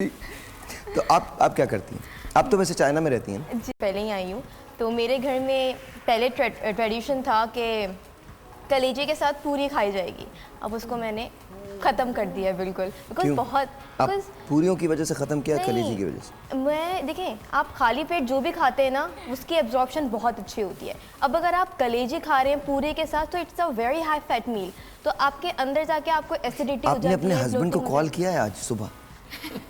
तो आप क्या करती हैं? आप तो वैसे चाइना में रहती हैं। जी पहले ही आई हूँ। तो मेरे घर में पहले ट्रेडिशन था कि कलेजे के साथ पूरी खाई जाएगी। अब उसको मैंने ख़त्म कर दिया बिल्कुल, बिकॉज बहुत आप पूरियों की वजह से ख़त्म किया, कलेजे की वजह से? मैं देखें, आप खाली पेट जो भी खाते हैं ना, उसकी एब्जॉर्प्शन बहुत अच्छी होती है। अब अगर आप कलेजे खा रहे हैं पूरे के साथ, तो it's a very high fat meal, तो आपके अंदर जाके आपको एसिडिटी हो जाती है। आपने अपने हस्बैंड को कॉल किया है आज सुबह?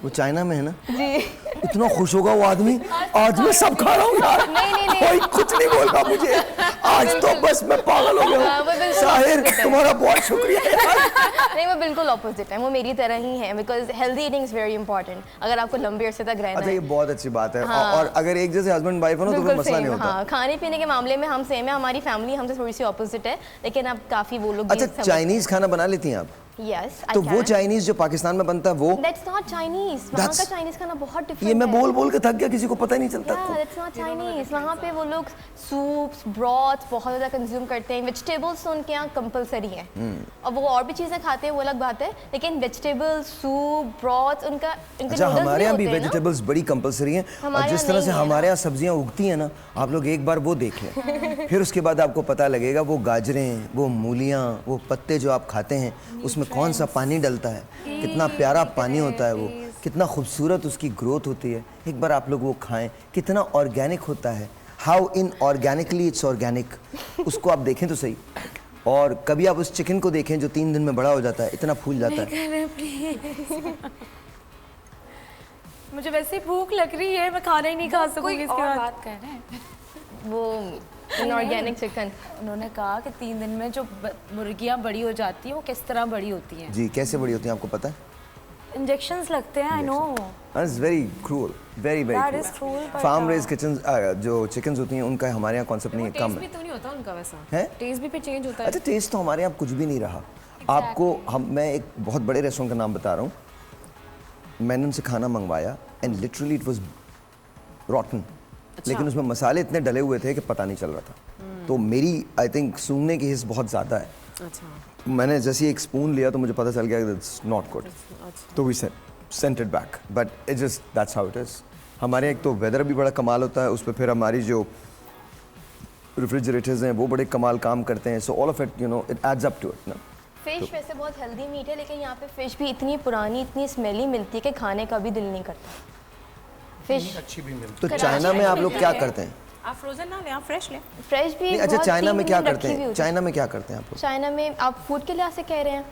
वो चाइना में है ना जी। इतना खुश होगा वो आदमी, आज मैं सब खा रहा हूँ यार। नहीं। कोई कुछ नहीं बोल रहा मुझे आज, तो बस मैं पागल हो गया हूँ। साहिर तुम्हारा बहुत शुक्रिया यार। नहीं, वो बिल्कुल ऑपोजिट है, वो मेरी तरह ही है, because healthy eating is very important अगर आपको लंबे अरसे तक रहना है। अच्छा, ये बहुत अच्छी बात है। हाँ। और अगर एक जैसे हस्बैंड वाइफ हो ना तो फिर मसला नहीं होता। हाँ, खाने पीने के मामले में हम सेम है, हमारी फैमिली हमसे थोड़ी सी ऑपोजिट है, लेकिन अब काफी वो लोग। अच्छा, चाइनीज खाना बना लेती हैं आप? Yes, तो वो चाइनीज जो पाकिस्तान में बनता है वो? That's not Chinese. वहाँ का चाइनीज खाना बहुत डिफरेंट है। ये मैं बोल के थक गया, किसी को पता ही नहीं चलता। That's not Chinese. वहाँ पे वो लोग सूप्स, ब्रॉथ बहुत ज़्यादा कंज्यूम करते हैं। वेजिटेबल्स तो उनके यहाँ कंपलसरी हैं। और वो और भी चीज़ें खाते हैं, वो अलग बात है, लेकिन वेजिटेबल्स, सूप, ब्रॉथ उनका अच्छा, हमारे यहाँ भी वेजिटेबल्स बड़ी कंपलसरी हैं। और जिस तरह से हमारे यहाँ सब्जियाँ उगती हैं ना, आप लोग एक बार वो देख लें, फिर उसके बाद आपको पता लगेगा वो गाजरें, वो मूलियाँ, वो पत्ते जो आप खाते हैं उसमें कौन सा पानी डलता है, कितना प्यारा पानी होता है, वो कितना खूबसूरत उसकी ग्रोथ होती है। एक बार आप लोग वो खाएं, कितना ऑर्गेनिक होता है। How in organically it's organic, उसको आप देखें तो सही। और कभी आप उस चिकन को देखें जो 3 दिन में बड़ा हो जाता है, इतना फूल जाता है। मुझे वैसे भूख लग रही है, मैं खाना ही नहीं खा सकूंगी इसके बाद। बात कर रहे हैं वो इनऑर्गेनिक चिकन। उन्होंने कहा कि 3 दिन में जो मुर्गियाँ बड़ी हो जाती हैं वो किस तरह बड़ी होती हैं। जी, कैसे बड़ी होती हैं आपको पता है? इंजेक्शंस लगते हैं। I know, it's very cruel, very cruel. Farm raise kitchen जो चिकन्स होती हैं उनका हमारे यहाँ कॉन्सेप्ट नहीं है, कम है। टेस्ट भी तो नहीं होता उनका वैसा है, टेस्ट भी चेंज होता है। अच्छा, टेस्ट तो हमारे यहाँ कुछ भी नहीं रहा। आपको मैं एक बहुत बड़े रेस्टोरेंट का नाम बता रहा हूँ, मैंने उनसे खाना मंगवाया एंड लिटरली इट वाज रॉटन। लेकिन उसमें मसाले इतने डले हुए थे कि पता नहीं चल रहा था। तो मेरी आई थिंक सूंघने की हिस्स बहुत ज़्यादा है। अच्छा। मैंने जैसे एक स्पून लिया तो मुझे पता चल गया इट्स नॉट गुड। तो we sent it back, but it just that's how it is. हमारे एक तो वेदर भी बड़ा कमाल होता है, उस पर फिर हमारी जो रेफ्रिजरेटर्स हैं वो बड़े कमाल काम करते हैं। So all of it, you know, it adds up to it ना। फिश वैसे बहुत हेल्दी मीट है, लेकिन यहाँ पे फिश भी इतनी पुरानी, इतनी स्मेली मिलती है कि खाने का भी दिल नहीं करता। फिश अच्छी भी मिलती तो चाइना में आप लोग क्या करते हैं? आप फ्रोजन ना ले, आप फ्रेश ले। फ्रेश भी। अच्छा, चाइना में क्या करते हैं? चाइना में क्या करते हैं आप लोग? चाइना में आप फूड के लिहाज से कह रहे हैं?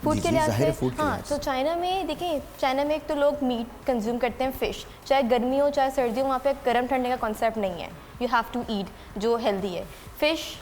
फूड के लिहाज से हाँ, तो चाइना में देखिए, चाइना में एक तो लोग मीट कंज्यूम करते हैं, फिश, चाहे गर्मी हो चाहे सर्दी हो, वहाँ पे गर्म ठंडे का कॉन्सेप्ट नहीं है। यू हैव टू ईट जो हेल्दी है। फिश,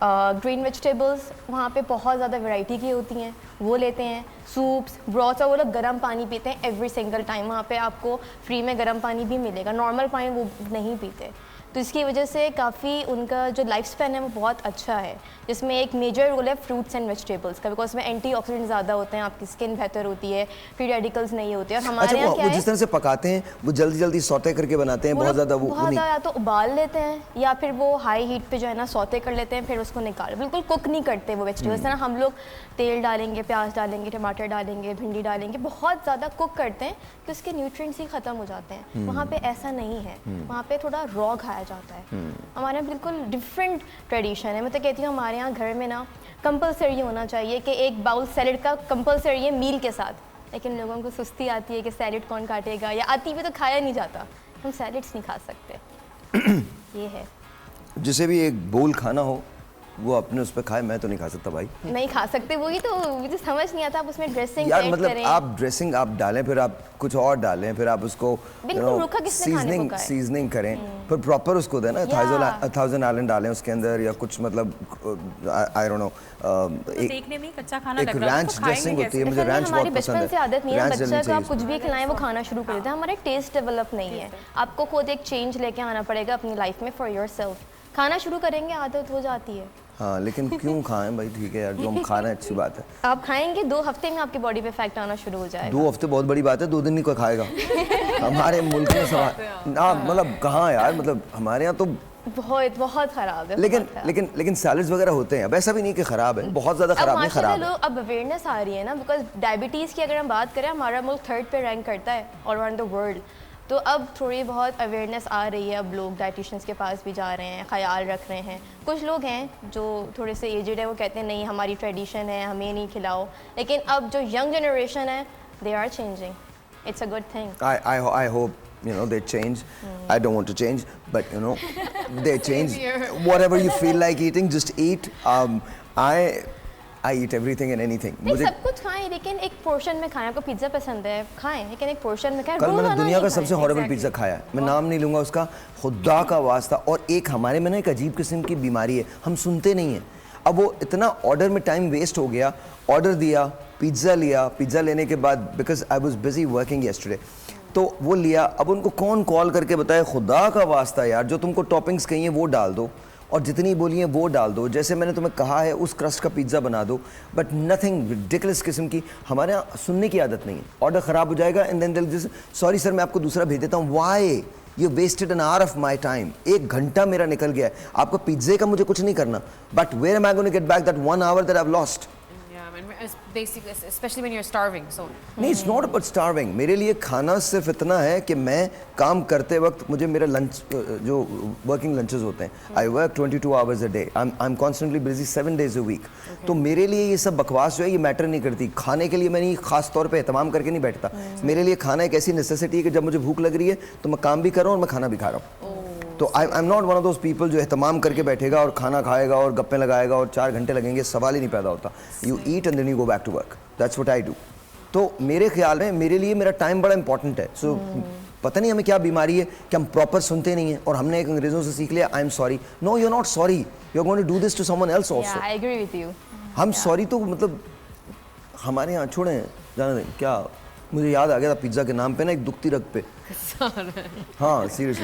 ग्रीन वेजिटेबल्स वहाँ पे बहुत ज़्यादा वैरायटी की होती हैं, वो लेते हैं। सूप्स, ब्रॉथ्स, और वो लोग गर्म पानी पीते हैं एवरी सिंगल टाइम। वहाँ पे आपको फ्री में गर्म पानी भी मिलेगा, नॉर्मल पानी वो नहीं पीते। तो इसकी वजह से काफ़ी उनका जो लाइफ स्पैन है वो बहुत अच्छा है, जिसमें एक मेजर रोल है फ्रूट्स एंड वेजिटेबल्स का, बिकॉज उसमें एंटीऑक्सीडेंट ज़्यादा होते हैं, आपकी स्किन बेहतर होती है, फ्री रेडिकल्स नहीं होते। और हमारे यहाँ क्या है, जिस तरह से पकाते हैं वो जल्दी जल्दी सौते करके बनाते हैं, बहुत ज़्यादा वो बहुत ज़्यादा या तो उबाल लेते हैं या फिर वो हाई हीट पे जो है ना सौते कर लेते हैं, फिर उसको निकाल, बिल्कुल कुक नहीं करते वो वेजिटेबल्स ना। हम लोग तेल डालेंगे, प्याज डालेंगे, टमाटर डालेंगे, भिंडी डालेंगे, बहुत ज़्यादा कुक करते हैं कि उसके न्यूट्रिएंट्स ही ख़त्म हो जाते हैं। वहाँ पे ऐसा नहीं है, वहाँ पे थोड़ा रॉ खाया जाता है। हमारे यहाँ बिल्कुल डिफरेंट ट्रेडिशन है। मैं तो कहती हूँ हमारे यहाँ घर में ना कंपलसरी होना चाहिए कि एक बाउल सैलेड का कंपलसरी है मील के साथ, लेकिन लोगों को सुस्ती आती है कि सैलेड कौन काटेगा, या आती भी तो खाया नहीं जाता, हम सैलेड्स नहीं खा सकते। ये है, जिसे भी एक बोल खाना हो वो अपने उस पर खाए, मैं तो नहीं खा सकता भाई। नहीं खा सकते, वही तो मुझे समझ नहीं आता। आप उसमें ड्रेसिंग यार, मतलब आप ड्रेसिंग आप डालें, फिर आप कुछ और डालें, फिर आप उसको सीजनिंग करें, फिर प्रॉपर उसको देना। 1000 आइलैंड डालें उसके अंदर, या कुछ मतलब आई डोंट नो, देखने में कच्चा खाना लग एक रहा है, रैंच ड्रेसिंग होती है, मुझे रैंच बहुत पसंद है। बचपन से आदत नहीं है, बच्चा को आप कुछ भी खिलाएं वो खाना शुरू कर देता है। हमारा टेस्ट डेवलप नहीं है, आपको खुद एक चेंज लेके आना पड़ेगा अपनी लाइफ में फॉर योरसेल्फ। खाना शुरू करेंगे आदत हो जाती है। हाँ, लेकिन क्यों खाएं भाई? ठीक है यार, जो हम खा रहे हैं अच्छी बात है। आप खाएंगे 2 हफ्ते में आपकी बॉडी पे इफेक्ट आना शुरू हो जाएगा। 2 हफ्ते बहुत बड़ी बात है, 2 दिन नहीं कोई खाएगा। हमारे मुल्क में सवाल ना, मतलब कहाँ यार, मतलब हमारे यहाँ तो बहुत बहुत खराब है। लेकिन सैलड्स वगैरह होते हैं, अब ऐसा भी नहीं कि खराब है, बहुत ज़्यादा खराब नहीं, खराब है। अब अवेयरनेस आ रही है ना, बिकॉज डायबिटीज़ की अगर हम बात करें, हमारा मुल्क 3rd पे रैंक करता है ऑल अराउंड द वर्ल्ड। तो अब थोड़ी बहुत अवेयरनेस आ रही है, अब लोग डाइटिशियंस के पास भी जा रहे हैं, ख्याल रख रहे हैं। कुछ लोग हैं जो थोड़े से एजड है, वो कहते हैं नहीं हमारी ट्रेडिशन है, हमें नहीं खिलाओ। लेकिन अब जो यंग जनरेशन है, they are changing, it's a good thing. I hope they change. I don't want to change, but they change. Whatever you feel like eating, just eat. I eat everything and anything. नहीं, सब कुछ खाएं, लेकिन एक portion में खाएं। आपको pizza पसंद है, खाएं, लेकिन एक पोर्शन में खाएं। कल मैंने दुनिया का सबसे हॉरिबल पिज्ज़ा खाया, मैं नाम नहीं लूँगा उसका, खुदा का वास्ता। और एक हमारे में ना एक अजीब किस्म की बीमारी है, हम सुनते नहीं हैं। अब वो इतना ऑर्डर में टाइम वेस्ट हो गया, ऑर्डर दिया, पिज़्ज़ा लिया, पिज़्ज़ा लेने के बाद because I was busy working yesterday, तो वो लिया। अब उनको कौन कॉल करके बताए, खुदा का वास्ता यार, जो तुमको टॉपिंग्स कही हैं वो डाल दो और जितनी बोली हैं वो डाल दो, जैसे मैंने तुम्हें कहा है उस क्रस्ट का पिज़्ज़ा बना दो, बट नथिंग रिडिकुलस किस्म की। हमारे यहाँ सुनने की आदत नहीं है, ऑर्डर ख़राब हो जाएगा एंड देन दिल सॉरी सर मैं आपको दूसरा भेज देता हूँ। Why you wasted an hour of my time, 1 घंटा मेरा निकल गया है। आपको पिज़्ज़े का मुझे कुछ नहीं करना, but where am I going to get back that 1 hour that I have lost? Basically, especially when you're starving, so नहीं, इट्स नॉट अबाउट स्टार्विंग। मेरे लिए खाना सिर्फ इतना है कि मैं काम करते वक्त मुझे मेरा लंच, जो वर्किंग लंचेस होते हैं, I work 22 hours a day, I am constantly busy 7 days a week। तो मेरे लिए ये सब बकवास जो है ये मैटर नहीं करती। खाने के लिए मैं नहीं खास तौर पे एहतमाम करके नहीं बैठता। मेरे लिए खाना एक ऐसी नेसेसिटी है कि जब मुझे भूख लग रही है तो मैं काम भी कर रहा हूँ और मैं खाना भी खा रहा हूँ। तो I am not one of those people जो एहतमाम करके बैठेगा और खाना खाएगा और गप्पे लगाएगा और 4 घंटे लगेंगे, सवाल ही नहीं पैदा होता। You eat and then you go back to work, that's what I do. तो मेरे ख्याल में मेरे लिए मेरा टाइम बड़ा इंपॉर्टेंट है। सो पता नहीं हमें क्या बीमारी है कि हम प्रॉपर सुनते नहीं हैं और हमने एक अंग्रेजों से सीख लिया I am sorry. No, you are not sorry, you are going to do this to someone else also. I agree with you. हम सॉरी तो मतलब हमारे यहाँ छोड़ें, जाने दें। क्या मुझे याद आ गया था पिज़्ज़ा के नाम पे ना एक दुखती रग पे, हाँ सीरियसली